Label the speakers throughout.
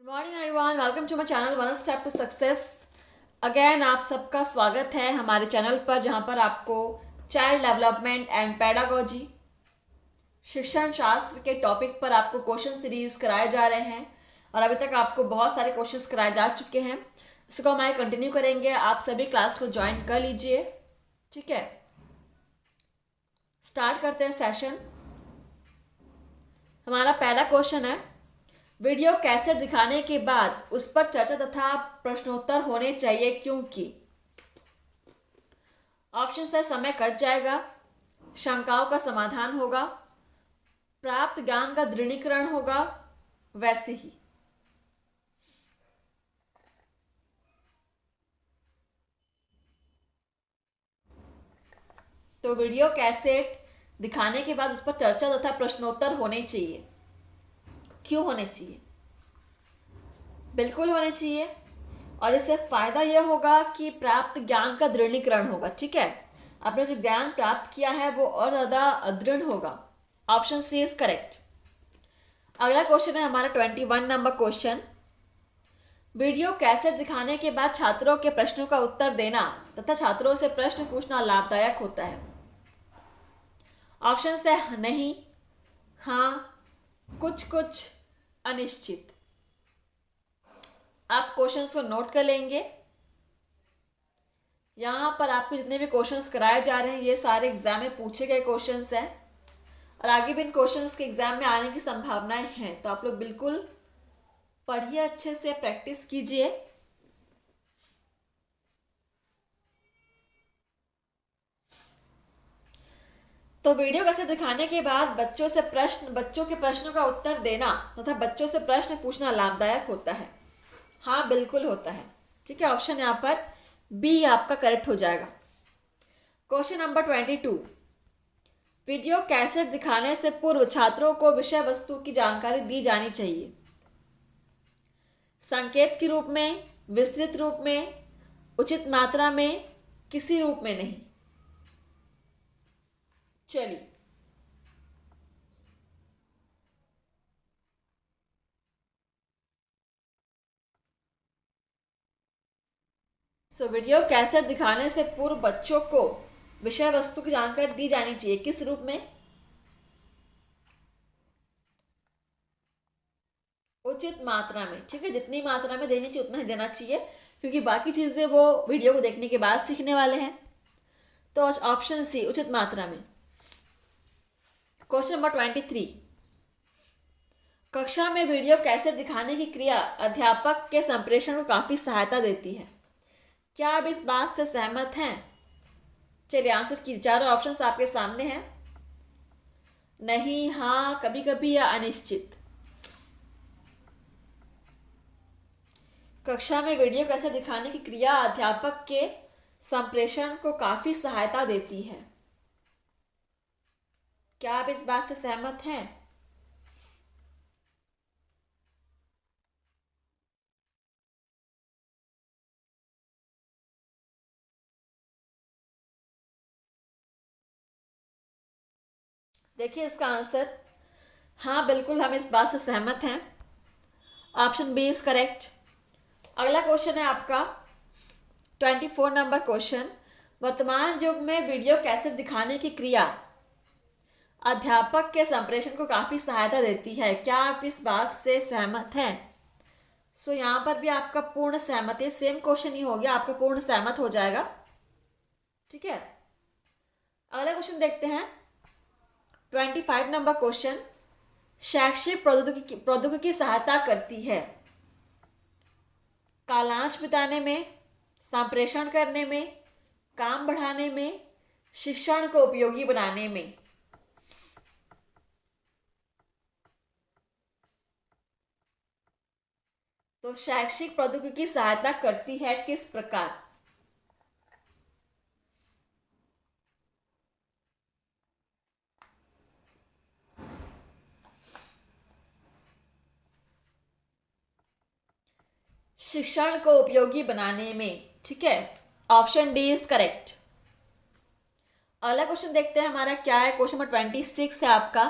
Speaker 1: Morning everyone, welcome to my channel one step to success. Again आप सबका स्वागत है हमारे चैनल पर, जहां पर आपको चाइल्ड डेवलपमेंट एंड पेडागोजी शिक्षण शास्त्र के टॉपिक पर आपको क्वेश्चन सीरीज कराए जा रहे हैं। और अभी तक आपको बहुत सारे क्वेश्चंस कराए जा चुके हैं। इसको हम आगे कंटिन्यू करेंगे। आप सभी क्लास को ज्वाइन कर लीजिए। ठीक है, स्टार्ट करते हैं सेशन। हमारा पहला क्वेश्चन है, वीडियो कैसेट दिखाने के बाद उस पर चर्चा तथा प्रश्नोत्तर होने चाहिए क्योंकि। ऑप्शन है, समय कट जाएगा, शंकाओं का समाधान होगा, प्राप्त ज्ञान का दृढ़ीकरण होगा, वैसे ही। तो वीडियो कैसेट दिखाने के बाद उस पर चर्चा तथा प्रश्नोत्तर होने चाहिए। क्यों होने चाहिए? बिल्कुल होने चाहिए। और इससे फायदा यह होगा कि प्राप्त ज्ञान का दृढ़ीकरण होगा। ठीक है, आपने जो ज्ञान प्राप्त किया है वो और ज्यादा दृढ़ होगा। Option C is correct. अगला क्वेश्चन है हमारा 21 नंबर क्वेश्चन। वीडियो कैसेट दिखाने के बाद छात्रों के प्रश्नों का उत्तर देना तथा छात्रों से प्रश्न पूछना लाभदायक होता है। ऑप्शन है, नहीं, हाँ, कुछ कुछ, अनिश्चित। आप क्वेश्चंस को नोट कर लेंगे। यहाँ पर आपको जितने भी क्वेश्चंस कराए जा रहे हैं ये सारे एग्जाम में पूछे गए क्वेश्चंस हैं और आगे भी इन क्वेश्चंस के एग्जाम में आने की संभावनाएं हैं। तो आप लोग बिल्कुल पढ़िए, अच्छे से प्रैक्टिस कीजिए। तो वीडियो कैसे दिखाने के बाद बच्चों के प्रश्नों का उत्तर देना तथा बच्चों से प्रश्न पूछना लाभदायक होता है। हाँ, बिल्कुल होता है। ठीक है, ऑप्शन यहाँ पर बी आपका करेक्ट हो जाएगा। Question number 22। वीडियो कैसेट दिखाने से पूर्व छात्रों को विषय वस्तु की जानकारी दी जानी चाहिए। संकेत के रूप में, विस्तृत रूप में, उचित मात्रा में, किसी रूप में नहीं। चलिए, वीडियो कैसेट दिखाने से पूर्व बच्चों को विषय वस्तु की जानकारी दी जानी चाहिए। किस रूप में? उचित मात्रा में। ठीक है, जितनी मात्रा में देनी चाहिए उतना ही देना चाहिए, क्योंकि बाकी चीजें वो वीडियो को देखने के बाद सीखने वाले हैं। तो ऑप्शन सी, उचित मात्रा में। Question number 23। कक्षा में वीडियो कैसेट दिखाने की क्रिया अध्यापक के संप्रेषण को काफी सहायता देती है। क्या आप इस बात से सहमत हैं? चलिए, आंसर की चारों ऑप्शंस आपके सामने हैं। नहीं, हाँ, कभी कभी या अनिश्चित। कक्षा में वीडियो कैसेट दिखाने की क्रिया अध्यापक के संप्रेषण को काफी सहायता देती है। क्या आप इस बात से सहमत हैं? देखिए इसका आंसर, हाँ, बिल्कुल हम इस बात से सहमत हैं। Option B is correct. अगला क्वेश्चन है आपका 24 नंबर क्वेश्चन। वर्तमान युग में वीडियो कैसेट दिखाने की क्रिया अध्यापक के संप्रेषण को काफी सहायता देती है। क्या आप इस बात से सहमत हैं? यहाँ पर भी आपका पूर्ण सहमति, सेम क्वेश्चन ही हो गया, आपका पूर्ण सहमत हो जाएगा। ठीक है, अगला क्वेश्चन देखते हैं 25 नंबर क्वेश्चन। शैक्षिक प्रौद्योगिकी सहायता करती है कालांश बिताने में, संप्रेषण करने में, काम बढ़ाने में, शिक्षण को उपयोगी बनाने में। तो शैक्षिक प्रौद्योगिकी सहायता करती है किस प्रकार? शिक्षण को उपयोगी बनाने में। ठीक है, ऑप्शन डी इज करेक्ट। अगला क्वेश्चन देखते हैं हमारा क्या है। क्वेश्चन नंबर 26 है आपका।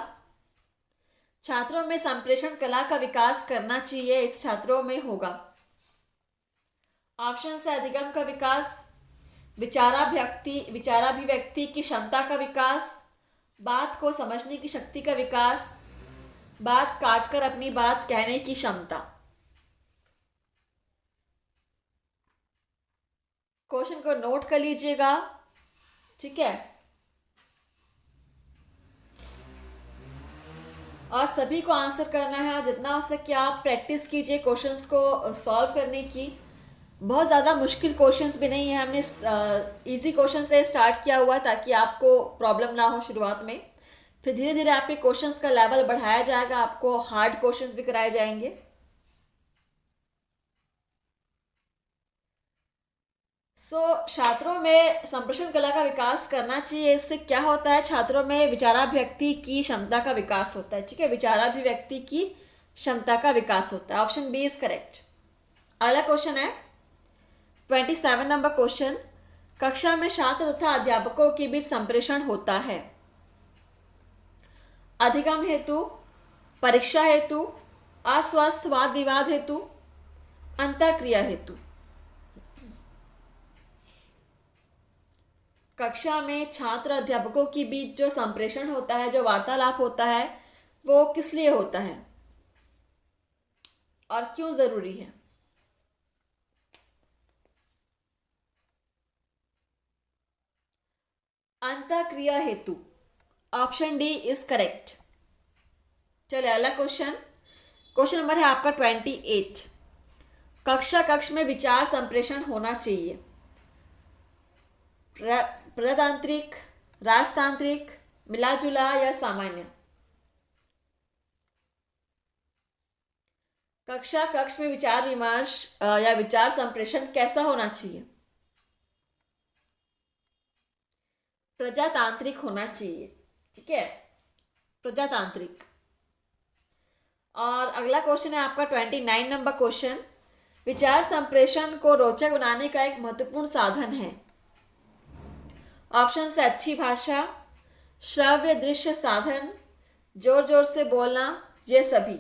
Speaker 1: छात्रों में संप्रेषण कला का विकास करना चाहिए, इस छात्रों में होगा। ऑप्शन से अधिगम का विकास, विचाराभिव्यक्ति की क्षमता का विकास, बात को समझने की शक्ति का विकास, बात काटकर अपनी बात कहने की क्षमता। क्वेश्चन को नोट कर लीजिएगा, ठीक है। और सभी को आंसर करना है, और जितना हो सके आप प्रैक्टिस कीजिए क्वेश्चंस को सॉल्व करने की। बहुत ज़्यादा मुश्किल क्वेश्चंस भी नहीं है, हमने इजी क्वेश्चन से स्टार्ट किया हुआ ताकि आपको प्रॉब्लम ना हो शुरुआत में। फिर धीरे धीरे आपके क्वेश्चंस का लेवल बढ़ाया जाएगा, आपको हार्ड क्वेश्चंस भी कराए जाएंगे। छात्रों में संप्रेषण कला का विकास करना चाहिए। इससे क्या होता है, छात्रों में विचाराभिव्यक्ति की क्षमता का विकास होता है, ठीक है। विचाराभिव्यक्ति की क्षमता का विकास होता है। Option B is correct. अगला क्वेश्चन है 27 नंबर क्वेश्चन। कक्षा में छात्र तथा अध्यापकों के बीच संप्रेषण होता है अधिगम हेतु, परीक्षा हेतु, अस्वस्थ वाद विवाद हेतु, अंतःक्रिया हेतु। कक्षा में छात्र अध्यापकों के बीच जो संप्रेषण होता है, जो वार्तालाप होता है, वो किस लिए होता है और क्यों जरूरी है? अंतःक्रिया हेतु। Option D is correct. चलिए अगला क्वेश्चन नंबर है आपका 28। कक्षा कक्ष में विचार संप्रेषण होना चाहिए प्रजातांत्रिक, राजतांत्रिक, मिलाजुला या सामान्य। कक्षा कक्ष में विचार विमर्श या विचार संप्रेषण कैसा होना चाहिए? प्रजातांत्रिक होना चाहिए, ठीक है, प्रजातांत्रिक। और अगला क्वेश्चन है आपका 29 नंबर क्वेश्चन। विचार संप्रेषण को रोचक बनाने का एक महत्वपूर्ण साधन है। ऑप्शन से अच्छी भाषा, श्रव्य दृश्य साधन, जोर जोर से बोलना, ये सभी।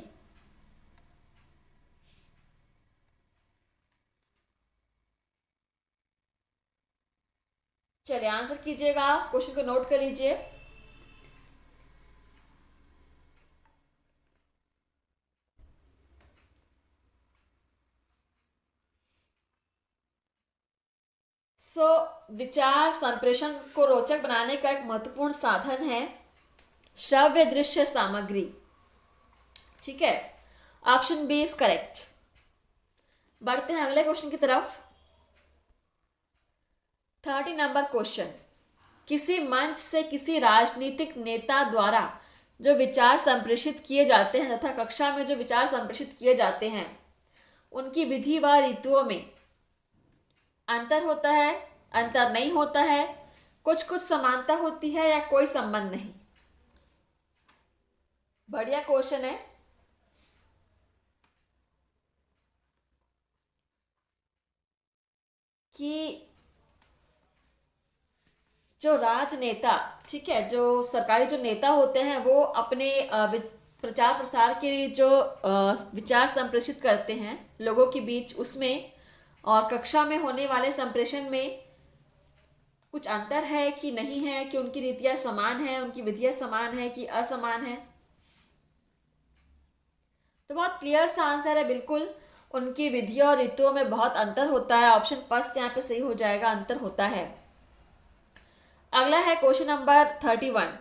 Speaker 1: चलिए आंसर कीजिएगा, क्वेश्चन को नोट कर लीजिए। विचार संप्रेषण को रोचक बनाने का एक महत्वपूर्ण साधन है श्रव्य दृश्य सामग्री, ठीक है। Option B is correct. बढ़ते हैं अगले क्वेश्चन की तरफ। 30 नंबर क्वेश्चन। किसी मंच से किसी राजनीतिक नेता द्वारा जो विचार संप्रेषित किए जाते हैं तथा कक्षा में जो विचार संप्रेषित किए जाते हैं उनकी विधि व रीतियों में अंतर होता है, अंतर नहीं होता है, कुछ कुछ समानता होती है या कोई संबंध नहीं? बढ़िया क्वेश्चन है। कि जो राजनेता, ठीक है, जो सरकारी जो नेता होते हैं वो अपने प्रचार प्रसार के लिए जो विचार संप्रेषित करते हैं लोगों के बीच, उसमें और कक्षा में होने वाले संप्रेषण में कुछ अंतर है कि नहीं है, कि उनकी रीतियां समान है, उनकी विधियां समान है कि असमान है? तो बहुत क्लियर सा आंसर है, बिल्कुल उनकी विधियों और रीतियों में बहुत अंतर होता है। ऑप्शन फर्स्ट यहाँ पे सही हो जाएगा, अंतर होता है। अगला है क्वेश्चन नंबर 31।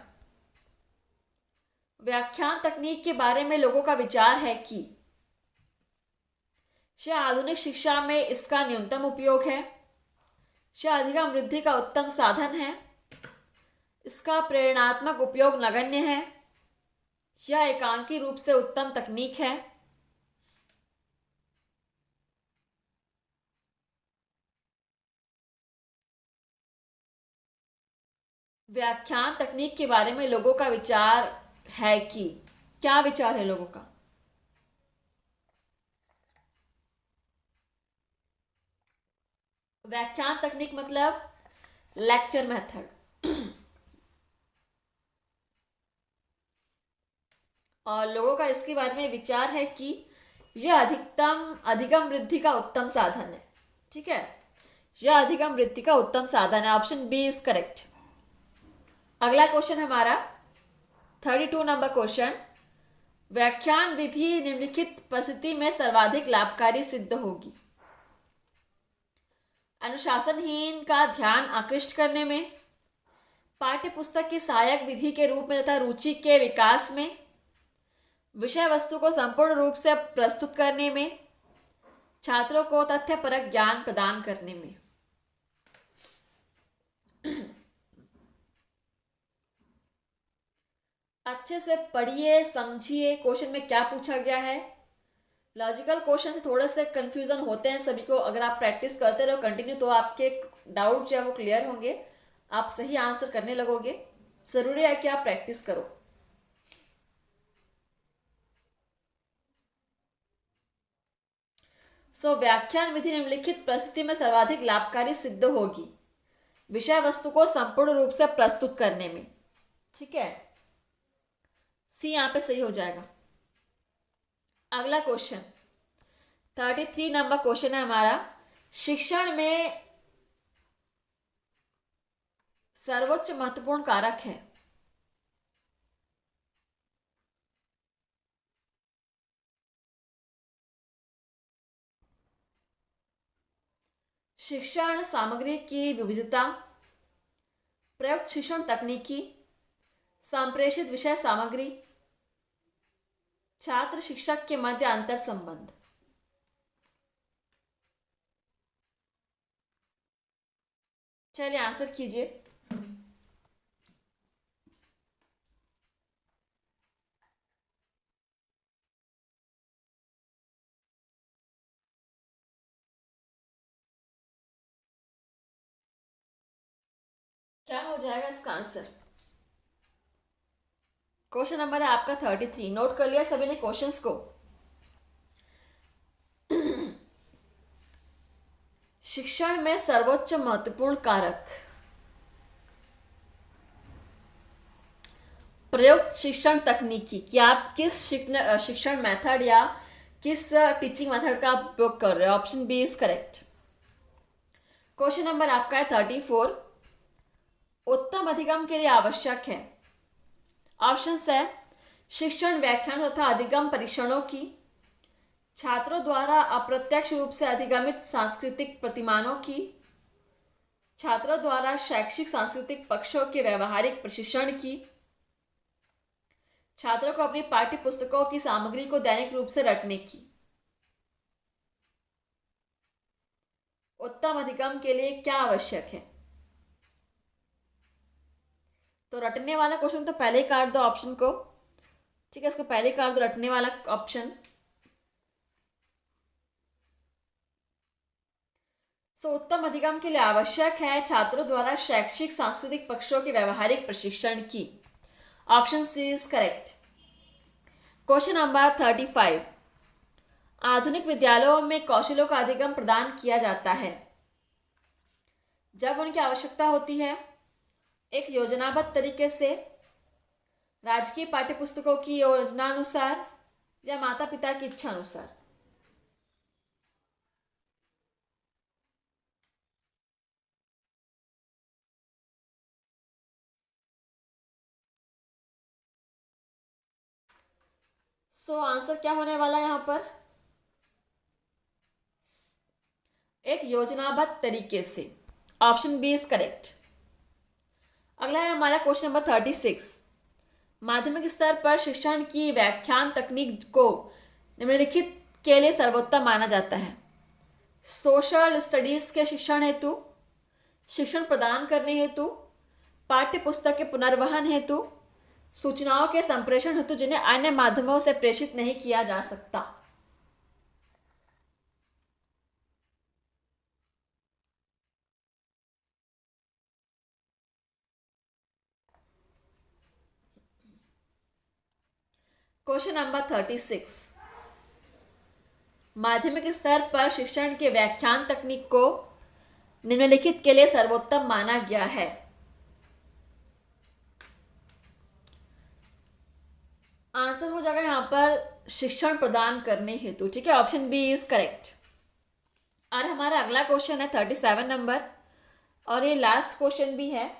Speaker 1: व्याख्यान तकनीक के बारे में लोगों का विचार है कि आधुनिक शिक्षा में इसका न्यूनतम उपयोग है, अधिगम वृद्धि का उत्तम साधन है, इसका प्रेरणात्मक उपयोग नगण्य है, यह एकांकी रूप से उत्तम तकनीक है। व्याख्यान तकनीक के बारे में लोगों का विचार है कि, क्या विचार है लोगों का? व्याख्यान तकनीक मतलब लेक्चर मेथड। और लोगों का इसके बारे में विचार है कि यह अधिगम वृद्धि का उत्तम साधन है। ठीक है, यह अधिगम वृद्धि का उत्तम साधन है। Option B is correct. अगला क्वेश्चन हमारा 32 नंबर क्वेश्चन, व्याख्यान विधि निम्नलिखित परिस्थिति में सर्वाधिक लाभकारी सिद्ध होगी? अनुशासनहीन का ध्यान आकृष्ट करने में, पाठ्य पुस्तक की सहायक विधि के रूप में तथा रुचि के विकास में, विषय वस्तु को संपूर्ण रूप से प्रस्तुत करने में, छात्रों को तथ्यपरक ज्ञान प्रदान करने में। अच्छे से पढ़िए, समझिए क्वेश्चन में क्या पूछा गया है। लॉजिकल क्वेश्चन से थोड़े से कंफ्यूजन होते हैं सभी को। अगर आप प्रैक्टिस करते रहो कंटिन्यू तो आपके डाउट जो है वो क्लियर होंगे, आप सही आंसर करने लगोगे। जरूरी है कि आप प्रैक्टिस करो। व्याख्यान विधि निम्नलिखित परिस्थिति में सर्वाधिक लाभकारी सिद्ध होगी विषय वस्तु को संपूर्ण रूप से प्रस्तुत करने में। ठीक है, सी यहां पे सही हो जाएगा। अगला क्वेश्चन 33 नंबर क्वेश्चन है हमारा, शिक्षण में सर्वोच्च महत्वपूर्ण कारक है? शिक्षण सामग्री की विविधता, प्रयुक्त शिक्षण तकनीकी, संप्रेषित विषय सामग्री, छात्र शिक्षक के मध्य अंतर संबंध। चलिए आंसर कीजिए। क्या हो जाएगा इसका आंसर? क्वेश्चन नंबर है आपका 33। नोट कर लिया सभी ने क्वेश्चंस को? शिक्षण में सर्वोच्च महत्वपूर्ण कारक, प्रयुक्त शिक्षण तकनीकी, कि आप किस शिक्षण मेथड या किस टीचिंग मेथड का उपयोग कर रहे हो। Option B is correct. Question number आपका है 34, उत्तम अधिगम के लिए आवश्यक है। ऑप्शन है शिक्षण व्याख्यान तथा अधिगम परीक्षणों की, छात्रों द्वारा अप्रत्यक्ष रूप से अधिगमित सांस्कृतिक प्रतिमानों की, छात्रों द्वारा शैक्षिक सांस्कृतिक पक्षों के व्यवहारिक प्रशिक्षण की, छात्रों को अपनी पाठ्य पुस्तकों की सामग्री को दैनिक रूप से रटने की। उत्तम अधिगम के लिए क्या आवश्यक है? तो रटने वाला क्वेश्चन तो पहले ही काट दो ऑप्शन को। ठीक है, इसको पहले ही काट दो रटने वाला ऑप्शन। उत्तम अधिगम के लिए आवश्यक है छात्रों द्वारा शैक्षिक सांस्कृतिक पक्षों के व्यवहारिक प्रशिक्षण की। Option C is correct. Question number 35, आधुनिक विद्यालयों में कौशलों का अधिगम प्रदान किया जाता है जब उनकी आवश्यकता होती है, एक योजनाबद्ध तरीके से, राजकीय पाठ्यपुस्तकों की योजनानुसार, या माता पिता की इच्छा अनुसार। आंसर क्या होने वाला है यहां पर? एक योजनाबद्ध तरीके से। Option B is correct. अगला है हमारा क्वेश्चन नंबर 36, माध्यमिक स्तर पर शिक्षण की व्याख्यान तकनीक को निम्नलिखित के लिए सर्वोत्तम माना जाता है। सोशल स्टडीज के शिक्षण हेतु, शिक्षण प्रदान करने हेतु, पाठ्य पुस्तक के पुनर्वहन हेतु, सूचनाओं के संप्रेषण हेतु जिन्हें अन्य माध्यमों से प्रेषित नहीं किया जा सकता। क्वेश्चन नंबर 36, माध्यमिक स्तर पर शिक्षण के व्याख्यान तकनीक को निम्नलिखित के लिए सर्वोत्तम माना गया है। आंसर हो जाएगा यहाँ पर शिक्षण प्रदान करने हेतु। ठीक है, ऑप्शन बी इज करेक्ट। और हमारा अगला क्वेश्चन है 37 नंबर, और ये लास्ट क्वेश्चन भी है।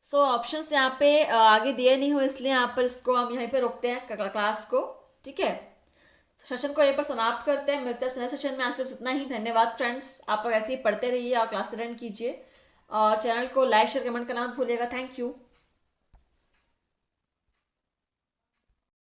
Speaker 1: सो ऑप्शंस यहाँ पे आगे दिए नहीं हो, इसलिए यहाँ पर इसको हम यहीं पे रोकते हैं क्लास को। ठीक है, सेशन को यहीं पर समाप्त करते हैं। मिलते हैं नेक्स्ट सेशन में। आज के लिए इतना ही। धन्यवाद फ्रेंड्स, आप लोग ऐसे ही पढ़ते रहिए और क्लास अटेंड कीजिए, और चैनल को लाइक शेयर कमेंट करना मत भूलिएगा। Thank you.